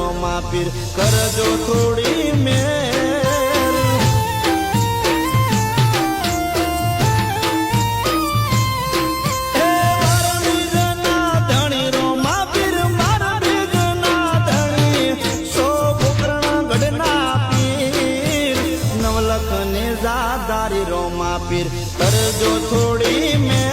રોમા પીર કરજો થોડી મેર ધણી રોમા પીર મારા બીજના ધણી સો ગોકર્ણ ગઢના પીર નવલખ ને જાદારી રોમા પીર કરજો થોડી મેર